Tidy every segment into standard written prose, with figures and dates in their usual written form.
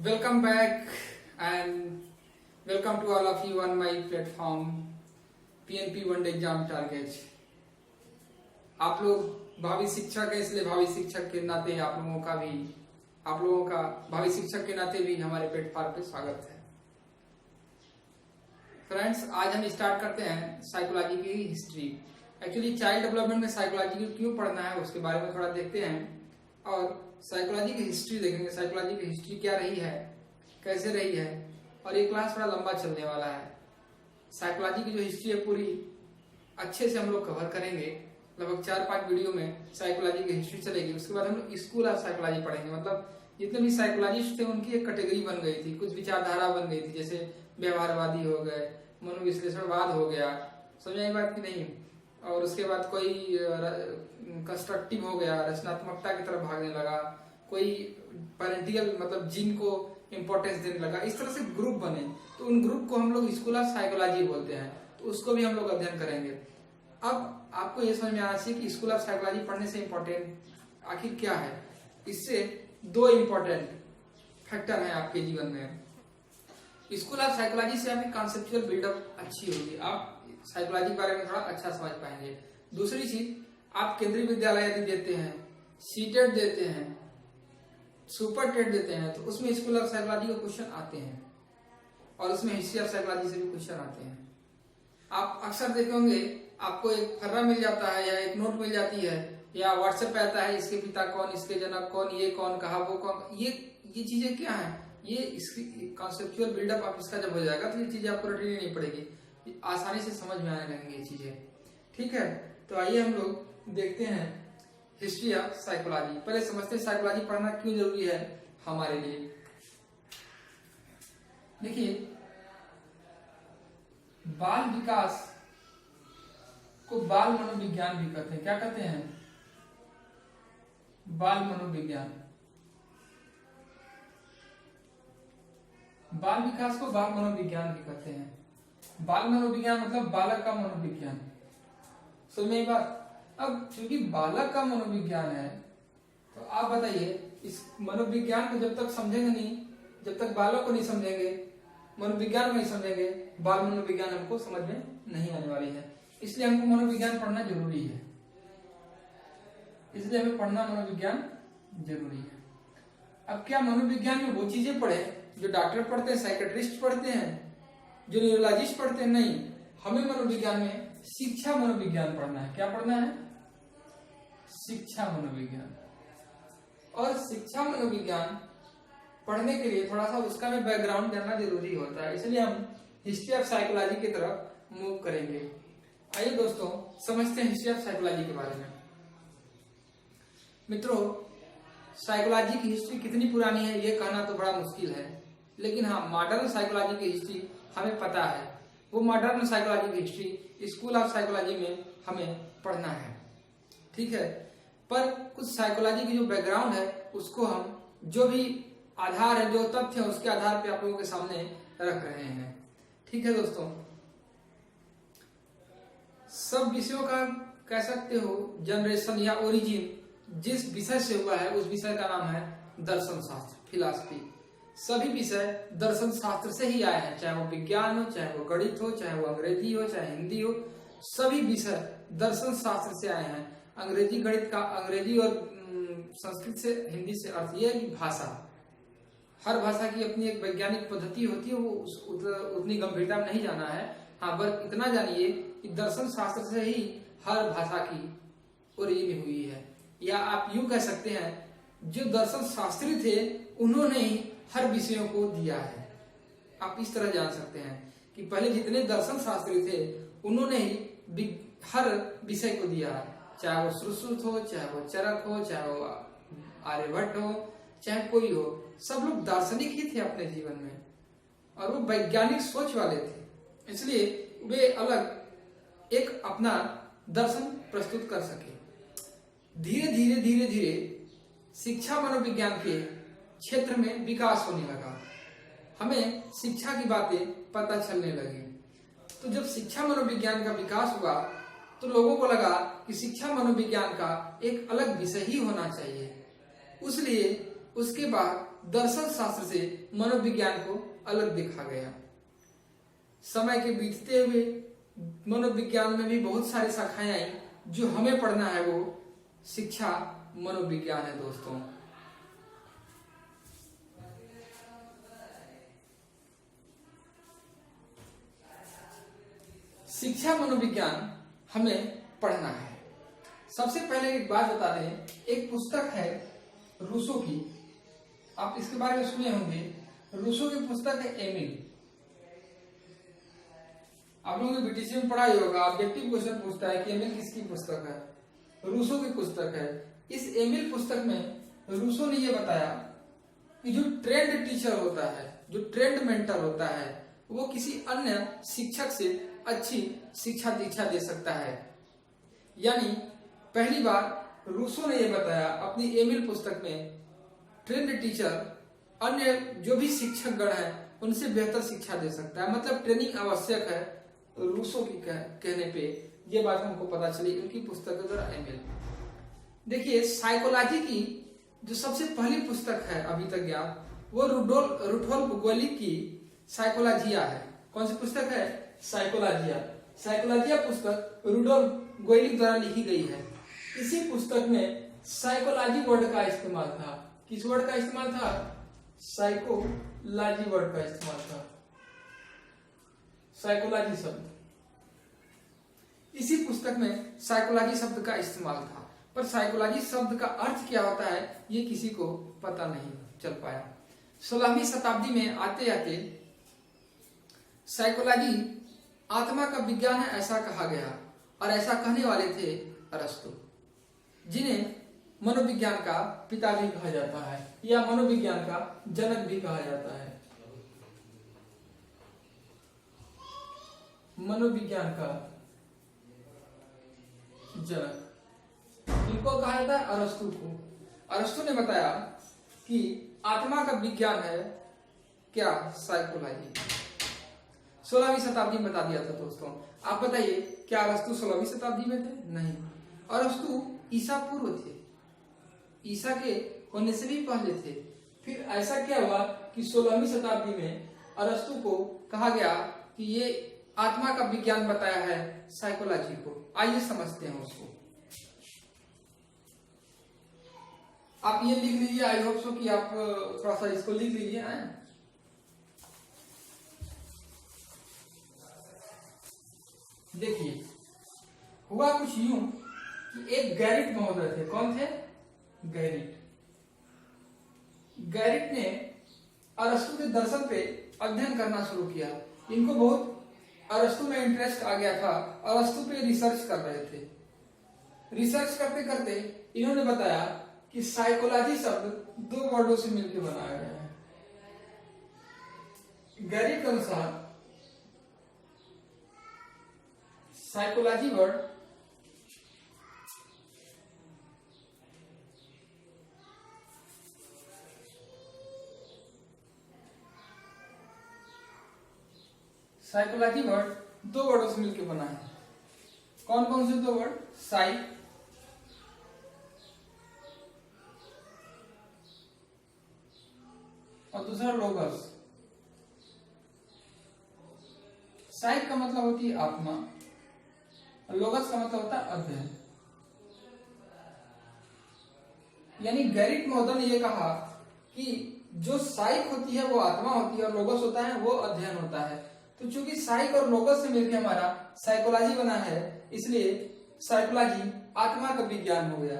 Welcome back and welcome to all of you on my platform PNP One Day Exam Targets। आप लोग भावी शिक्षक है, इसलिए भावी शिक्षक के नाते आप लोगों का भावी शिक्षक के नाते भी हमारे प्लेटफॉर्म पे स्वागत है। फ्रेंड्स, आज हम स्टार्ट करते हैं साइकोलॉजी की हिस्ट्री। एक्चुअली चाइल्ड डेवलपमेंट में साइकोलॉजी को क्यों पढ़ना है उसके बारे में थोड़ा देखते हैं और साइकोलॉजी की हिस्ट्री देखेंगे। साइकोलॉजी की हिस्ट्री क्या रही है, कैसे रही है, और ये क्लास थोड़ा लंबा चलने वाला है। साइकोलॉजी की जो हिस्ट्री है पूरी अच्छे से हम लोग कवर करेंगे। लगभग 4-5 वीडियो में साइकोलॉजी की हिस्ट्री चलेगी। उसके बाद हम लोग स्कूल ऑफ साइकोलॉजी पढ़ेंगे। मतलब जितने भी साइकोलॉजिस्ट थे उनकी एक कैटेगरी बन गई थी, कुछ विचारधारा बन गई थी, जैसे व्यवहारवादी हो गए, मनोविश्लेषणवाद हो गया, समझ आई बात की नहीं। और उसके बाद कोई कंस्ट्रक्टिव हो गया, रचनात्मकता की तरफ भागने लगा, कोई पेरेंटियल मतलब जीन को इंपॉर्टेंस देने लगा। इस तरह से ग्रुप बने, तो उन ग्रुप को हम लोग स्कूल ऑफ साइकोलॉजी बोलते हैं। तो उसको भी हम लोग अध्ययन करेंगे। अब आपको ये समझ में आना चाहिए कि स्कूल ऑफ साइकोलॉजी पढ़ने से इम्पोर्टेंट आखिर क्या है। इससे 2 इम्पोर्टेंट फैक्टर है आपके जीवन में। स्कूल ऑफ साइकोलॉजी से आपकी कॉन्सेप्चुअल बिल्डअप अच्छी होगी, आप साइकोलॉजी के बारे में थोड़ा अच्छा समझ पाएंगे। दूसरी चीज, आप केंद्रीय विद्यालय यदि देते हैं, सीटेट देते हैं, सुपर टेट देते हैं, तो उसमें स्कूल ऑफ साइकोलॉजी के क्वेश्चन आते हैं और उसमें हिस्ट्री ऑफ साइकोलॉजी से भी क्वेश्चन आते हैं। आप अक्सर देखे होंगे, आपको एक फर्रा मिल जाता है या एक नोट मिल जाती है या व्हाट्सएप पे आता है, इसके पिता कौन, इसके जनक कौन, ये कौन कहा, वो कौन। ये चीजें क्या है, ये इसकी कॉन्सेप्चुअल बिल्डअप आप इसका जब हो जाएगा तो ये चीजें आपको रटनी नहीं पड़ेगी, आसानी से समझ में आने लगेंगी ये चीजें। ठीक है, तो आइए हम लोग देखते हैं हिस्ट्री ऑफ साइकोलॉजी। पहले समझते हैं साइकोलॉजी पढ़ना क्यों जरूरी है हमारे लिए। देखिए, बाल विकास को बाल मनोविज्ञान भी कहते हैं। क्या कहते हैं? बाल मनोविज्ञान। बाल विकास को बाल मनोविज्ञान भी कहते हैं। बाल मनोविज्ञान मतलब बालक का मनोविज्ञान। समझ में बात। अब चूंकि बालक का मनोविज्ञान है, तो आप बताइए, इस मनोविज्ञान को जब तक समझेंगे नहीं, जब तक बालक को नहीं समझेंगे, मनोविज्ञान को नहीं समझेंगे, बाल मनोविज्ञान हमको समझ में नहीं आने वाली है। इसलिए हमको मनोविज्ञान पढ़ना जरूरी है। इसलिए हमें पढ़ना मनोविज्ञान जरूरी है। अब क्या मनोविज्ञान में वो चीजें पढ़े जो डॉक्टर पढ़ते हैं, साइकेट्रिस्ट पढ़ते हैं, जो न्यूरोलॉजिस्ट पढ़ते हैं? नहीं, हमें मनोविज्ञान में शिक्षा मनोविज्ञान पढ़ना है। क्या पढ़ना है? शिक्षा मनोविज्ञान। और शिक्षा मनोविज्ञान पढ़ने के लिए थोड़ा सा उसका भी बैकग्राउंड जानना जरूरी होता है। इसलिए हम हिस्ट्री ऑफ साइकोलॉजी की तरफ मूव करेंगे। आइए दोस्तों, समझते हैं हिस्ट्री ऑफ साइकोलॉजी के बारे में। मित्रों, साइकोलॉजी की हिस्ट्री कितनी पुरानी है ये कहना तो बड़ा मुश्किल है, लेकिन हाँ, मॉडर्न साइकोलॉजी की हिस्ट्री हमें पता है। वो मॉडर्न साइकोलॉजी की हिस्ट्री स्कूल ऑफ साइकोलॉजी में हमें पढ़ना है। ठीक है, पर कुछ साइकोलॉजी की जो बैकग्राउंड है उसको हम जो भी आधार है, जो तथ्य है, उसके आधार पे आप लोगों के सामने रख रहे हैं। ठीक है दोस्तों, सब विषयों का कह सकते हो जनरेशन या ओरिजिन जिस विषय से हुआ है उस विषय का नाम है दर्शन शास्त्र, फिलॉसफी। सभी विषय दर्शन शास्त्र से ही आए हैं, चाहे वो विज्ञान हो, चाहे वो गणित हो, चाहे वो अंग्रेजी हो, चाहे हिंदी हो, सभी विषय दर्शन शास्त्र से आए हैं। अंग्रेजी गणित का, अंग्रेजी और संस्कृत से, हिंदी से अर्थ यह है कि भाषा, हर भाषा की अपनी एक वैज्ञानिक पद्धति होती है, वो उतनी गंभीरता में नहीं जाना है। हाँ, बस इतना जानिए कि दर्शन शास्त्र से ही हर भाषा की ओरिजिन हुई है। या आप यूं कह सकते हैं, जो दर्शन शास्त्री थे उन्होंने ही हर विषयों को दिया है। आप इस तरह जान सकते हैं कि पहले जितने दर्शन शास्त्री थे उन्होंने ही हर विषय को दिया है, चाहे वो सुश्रुत हो, चाहे वो चरक हो, चाहे वो आर्यभट्ट हो, चाहे कोई हो, सब लोग दार्शनिक ही थे अपने जीवन में और वो वैज्ञानिक सोच वाले थे। इसलिए वे अलग एक अपना दर्शन प्रस्तुत कर सके। धीरे धीरे धीरे धीरे शिक्षा मनोविज्ञान के क्षेत्र में विकास होने लगा, हमें शिक्षा की बातें पता चलने लगी। तो जब शिक्षा मनोविज्ञान का विकास हुआ तो लोगों को लगा कि शिक्षा मनोविज्ञान का एक अलग विषय ही होना चाहिए। उसलिए उसके बाद दर्शन शास्त्र से मनोविज्ञान को अलग देखा गया। समय के बीतते हुए मनोविज्ञान में भी बहुत सारी शाखाएं आई। जो हमें पढ़ना है वो शिक्षा मनोविज्ञान है दोस्तों। शिक्षा मनोविज्ञान हमें पढ़ना है। सबसे पहले एक बात बता दें, एक पुस्तक है रूसो की, आप इसके बारे में सुने होंगे। रूसो की पुस्तक है एमिल। आप लोगों ने बीटीसी में पढ़ा ही होगा, ऑब्जेक्टिव क्वेश्चन पूछता है कि एमिल किसकी पुस्तक है? रूसो की पुस्तक है। इस एमिल पुस्तक में रूसो ने यह बताया कि जो ट्रेंड टीचर होता है, जो ट्रेंड मेंटर होता है, वो किसी अन्य शिक्षक से अच्छी शिक्षा दीक्षा दे सकता है। यानी पहली बार रूसो ने यह बताया अपनी एमिल पुस्तक में, ट्रेंड टीचर अन्य जो भी शिक्षक गण है उनसे बेहतर शिक्षा दे सकता है। मतलब ट्रेनिंग आवश्यक है। रूसो की कहने पे ये बात हमको पता चली उनकी पुस्तक के द्वारा एमिल। देखिए, साइकोलॉजी की जो सबसे पहली पुस्तक है अभी तक ज्ञात, वो रुडोल्फ गोएलिक की साइकोलॉजिया है। कौन सी पुस्तक है? साइकोलॉजिया। साइकोलॉजिया पुस्तक रुडोल्फ गोएलिक द्वारा लिखी गई है। इसी पुस्तक में साइकोलॉजी वर्ड का इस्तेमाल था। किस वर्ड का इस्तेमाल था? साइकोलॉजी वर्ड का इस्तेमाल था। साइकोलॉजी शब्द, इसी पुस्तक में साइकोलॉजी शब्द का इस्तेमाल था। पर साइकोलॉजी शब्द का अर्थ क्या होता है ये किसी को पता नहीं चल पाया। 16वीं शताब्दी में आते आते साइकोलॉजी आत्मा का विज्ञान है ऐसा कहा गया, और ऐसा कहने वाले थे अरस्तु, जिन्हें मनोविज्ञान का पिता भी कहा जाता है या मनोविज्ञान का जनक भी कहा जाता है। मनोविज्ञान का जनक इनको कहा जाता है अरस्तु को। अरस्तु ने बताया कि आत्मा का विज्ञान है क्या? साइकोलॉजी। 16वीं शताब्दी में बता दिया था दोस्तों। आप बताइए, क्या अरस्तु 16वीं शताब्दी में थे? नहीं, अरस्तु ईसा पूर्व थे, ईसा के होने से भी पहले थे। फिर ऐसा क्या हुआ कि 16वीं शताब्दी में अरस्तु को कहा गया कि ये आत्मा का विज्ञान बताया है साइकोलॉजी को। आइए समझते हैं उसको। आप ये लिख लीजिए, आई होप सो कि आप थोड़ा सा इसको लिख लीजिए। देखिए, हुआ कुछ यूं कि एक गैरिट महोदय थे। कौन थे? गैरिट। गैरिट ने अरस्तु के दर्शन पे अध्ययन करना शुरू किया। इनको बहुत अरस्तु में इंटरेस्ट आ गया था, अरस्तु पे रिसर्च कर रहे थे। रिसर्च करते करते इन्होंने बताया कि साइकोलॉजी शब्द 2 वर्डों से मिलकर बनाया गया है। गैरिट के अनुसार साइकोलॉजी वर्ड साइकोलॉजी वर्ड 2 वर्डों से मिलकर बना है। कौन कौन से 2 वर्ड? साई और दूसरा लोगस। साइक का मतलब होती है आत्मा और लोगस का मतलब होता है अध्ययन। यानी गैरिट महोदय ने यह कहा कि जो साइक होती है वो आत्मा होती है और लोगस होता है वो अध्ययन होता है। तो चूंकि साइक और लोगस से मिलकर हमारा साइकोलॉजी बना है, इसलिए साइकोलॉजी आत्मा का विज्ञान हो गया।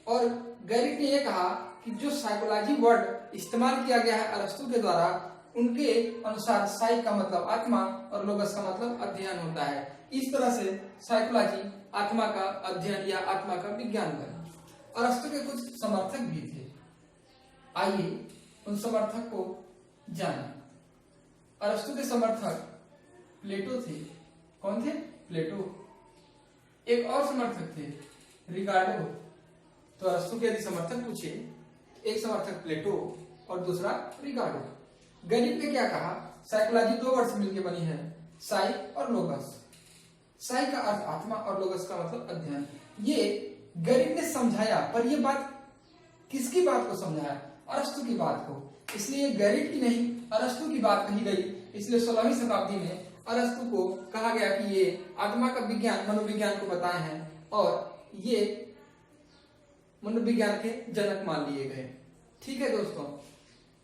और गैरिट ने यह कहा कि जो साइकोलॉजी वर्ड इस्तेमाल किया गया है अरस्तु के द्वारा, उनके अनुसार साइक का मतलब आत्मा और लोगस का मतलब अध्ययन होता है। इस तरह से साइकोलॉजी आत्मा का अध्ययन या आत्मा का विज्ञान बना। अरस्तु के कुछ समर्थक भी थे। आइए उन समर्थक को जानें। अरस्तु के समर्थक प्लेटो थे। कौन थे? प्लेटो। एक और समर्थक थे रिगार्डो। तो अरस्तु के यदि समर्थक पूछे, एक समर्थक प्लेटो और दूसरा रिगार्डो। गैरिट ने क्या कहा? साइकोलॉजी 2 वर्ड से मिलकर बनी है, साई और लोगस। साई का अर्थ आत्मा और लोगस का मतलब अध्ययन। ये गैरिट ने समझाया, पर ये बात किसकी बात को समझाया? अरस्तु की बात को। इसलिए गैरिट की नहीं अरस्तु की बात कही गई। इसलिए 16वीं शताब्दी में अरस्तु को कहा गया कि ये आत्मा का विज्ञान मनोविज्ञान को बताए हैं और ये मनोविज्ञान के जनक मान लिए गए। ठीक है दोस्तों,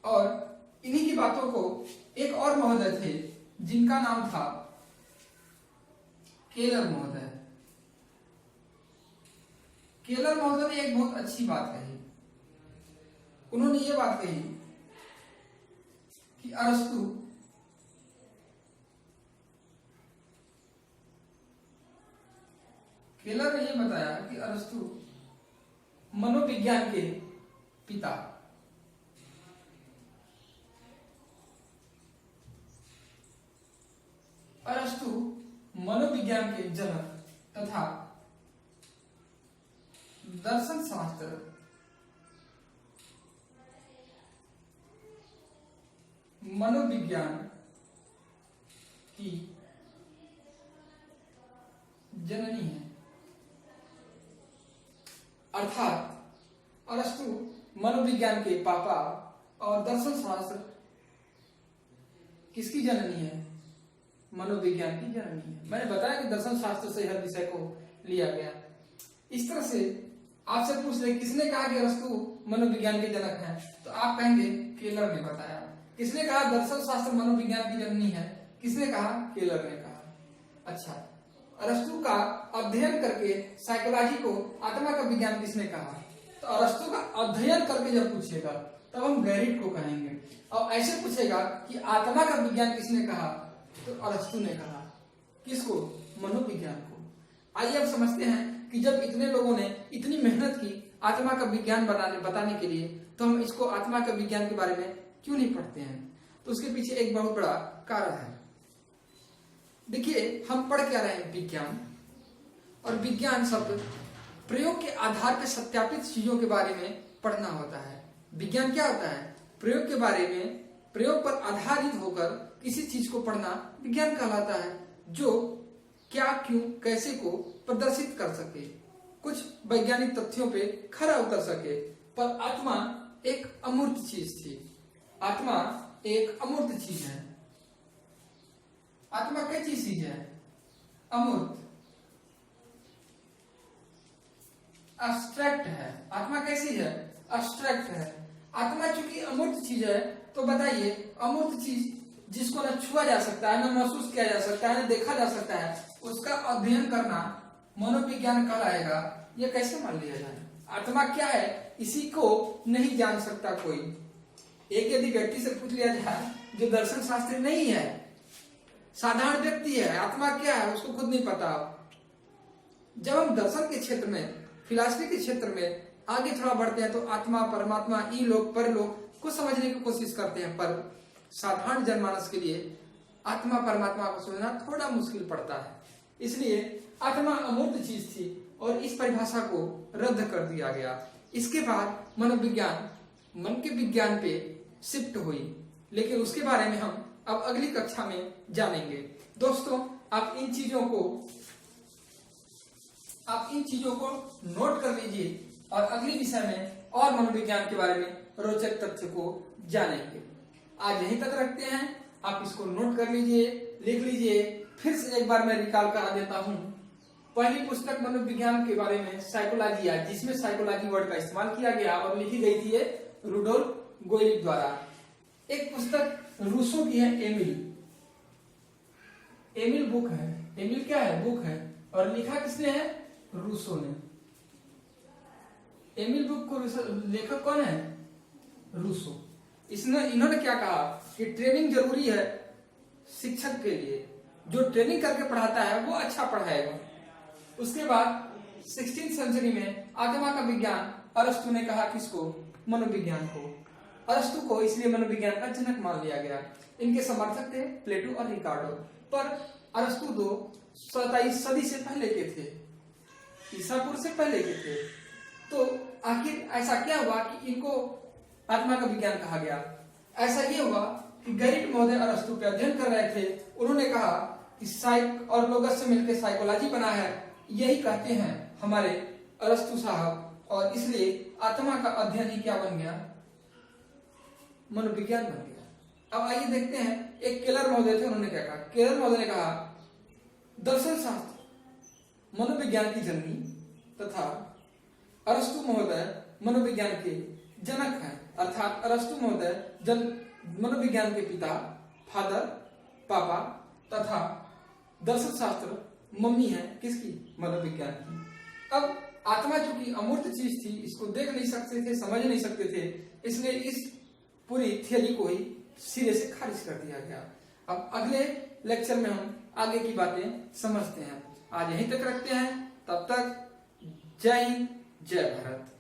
और इन्हीं की बातों को एक और महोदय थे जिनका नाम था केलर महोदय। केलर महोदय ने एक बहुत अच्छी बात कही। उन्होंने ये बात कही कि अरस्तु केलर ने ये बताया कि अरस्तु मनोविज्ञान के पिता, अरस्तु मनोविज्ञान के जनक तथा दर्शन शास्त्र मनोविज्ञान की जननी है। अर्थात अरस्तु मनोविज्ञान के पापा और दर्शन शास्त्र किसकी जननी है? मनोविज्ञान की जननी है। मैंने बताया कि दर्शन शास्त्र से हर विषय को लिया गया। इस तरह से आपसे पूछ ले किसने कहा कि अरस्तु मनोविज्ञान के जनक हैं, तो आप कहेंगे केलर ने बताया। किसने कहा दर्शन शास्त्र मनोविज्ञान की जननी है? किसने कहा? केलर ने कहा। अच्छा, अरस्तु का अध्ययन करके साइकोलॉजी को आत्मा का विज्ञान किसने कहा? तो अरस्तु का अध्ययन करके जब पूछेगा तब हम गैरिट को कहेंगे, और ऐसे पूछेगा कि आत्मा का विज्ञान किसने कहा, तो अरस्तु ने कहा। किसको? मनोविज्ञान को। आइए अब समझते हैं कि जब इतने लोगों ने इतनी मेहनत की आत्मा का विज्ञान बताने के लिए, तो हम इसको आत्मा के विज्ञान के बारे में क्यों नहीं पढ़ते हैं? तो उसके पीछे एक बहुत बड़ा कारण है। देखिए, हम पढ़ क्या रहे हैं? विज्ञान। और विज्ञान शब्द प्रयोग के आधार पर सत्यापित चीजों के बारे में पढ़ना होता है। विज्ञान क्या होता है? प्रयोग के बारे में, प्रयोग पर आधारित होकर किसी चीज को पढ़ना विज्ञान कहलाता है, जो क्या, क्यों, कैसे को प्रदर्शित कर सके, कुछ वैज्ञानिक तथ्यों पे खरा उतर सके। पर आत्मा एक अमूर्त चीज थी। आत्मा एक अमूर्त चीज है। आत्मा कैसी चीज है? अमूर्त, अब्स्ट्रैक्ट है। आत्मा कैसी है? अब्स्ट्रैक्ट है। आत्मा चूंकि अमूर्त चीज है, तो बताइए, अमूर्त चीज जिसको न छुआ जा सकता है, न महसूस किया जा सकता है, न देखा जा सकता है, उसका अध्ययन करना मनोविज्ञान कहलाएगा। यह कैसे मान लिया जाए? आत्मा क्या है इसी को नहीं जान सकता कोई। एक यदि व्यक्ति से पूछ लिया जाए जो दर्शन शास्त्री नहीं है, साधारण व्यक्ति है, आत्मा क्या है उसको खुद नहीं पता। जब हम दर्शन के क्षेत्र में, फिलॉसफी के क्षेत्र में आगे थोड़ा बढ़ते हैं, तो आत्मा, परमात्मा, ईलोक, परलोक को समझने की कोशिश करते हैं। पर साधारण जनमानस के लिए आत्मा परमात्मा को समझना थोड़ा मुश्किल पड़ता है। इसलिए आत्मा अमूर्त चीज थी और इस परिभाषा को रद्द कर दिया गया। इसके बाद मनोविज्ञान मन के विज्ञान पे शिफ्ट हुई, लेकिन उसके बारे में हम अब अगली कक्षा में जानेंगे। दोस्तों, आप इन चीजों को नोट कर लीजिए और अगली विषय में और मनोविज्ञान के बारे में रोचक तथ्य को जानेंगे। आज यहीं तक रखते हैं। आप इसको नोट कर लीजिए, लिख लीजिए। फिर से एक बार मैं रिकॉल करा देता हूँ। पहली पुस्तक मनोविज्ञान के बारे में साइकोलॉजी है, जिसमें साइकोलॉजी वर्ड का इस्तेमाल किया गया और लिखी गई थी रुडोल्फ गोइलिक द्वारा। एक पुस्तक रूसो की है, एमिल बुक है। एमिल क्या है? बुक है। और लिखा किसने है? रूसो ने। एमिल बुक को लेखक कौन है? रूसो। इन्होंने क्या कहा कि ट्रेनिंग जरूरी है शिक्षक के लिए। जो ट्रेनिंग करके पढ़ाता है वो अच्छा पढ़ाएगा। उसके बाद 16वीं सेंचुरी में आत्मा का विज्ञान अरस्तु ने कहा। किसको? मनोविज्ञान को। अरस्तु को इसलिए मनोविज्ञान का जनक मान लिया गया। इनके समर्थक थे प्लेटो और रिकार्डो। पर अरस्तु 27वीं सदी से पहले के थे, ईसा पूर्व से पहले के थे। तो आखिर ऐसा क्या हुआ कि इनको आत्मा का विज्ञान कहा गया? ऐसा ये हुआ कि गैरिट महोदय अरस्तु पे अध्ययन कर रहे थे। उन्होंने कहा कि साइक और लोगस से मिलकर साइकोलॉजी बना है, यही कहते हैं हमारे अरस्तु साहब। और इसलिए आत्मा का अध्ययन ही क्या बन गया? मनोविज्ञान बन गया। अब आइए देखते हैं, एक केलर महोदय थे, उन्होंने क्या कहा। केलर महोदय ने कहा दर्शन शास्त्र मनोविज्ञान की जननी तथा अरस्तु महोदय मनोविज्ञान के जनक हैं, अर्थात अरस्तु महोदय मनोविज्ञान के पिता, फादर, पापा, तथा दर्शन शास्त्र मम्मी है किसकी, मनोविज्ञान की। अब आत्मा जो कि अमूर्त चीज थी, इसको देख नहीं सकते थे, समझ नहीं सकते थे, इसलिए इस पूरी थियरी को ही सिरे से खारिज कर दिया गया। अब अगले लेक्चर में हम आगे की बातें समझते हैं। आज यहीं तक रखते हैं, तब तक जय हिंद, जय भारत।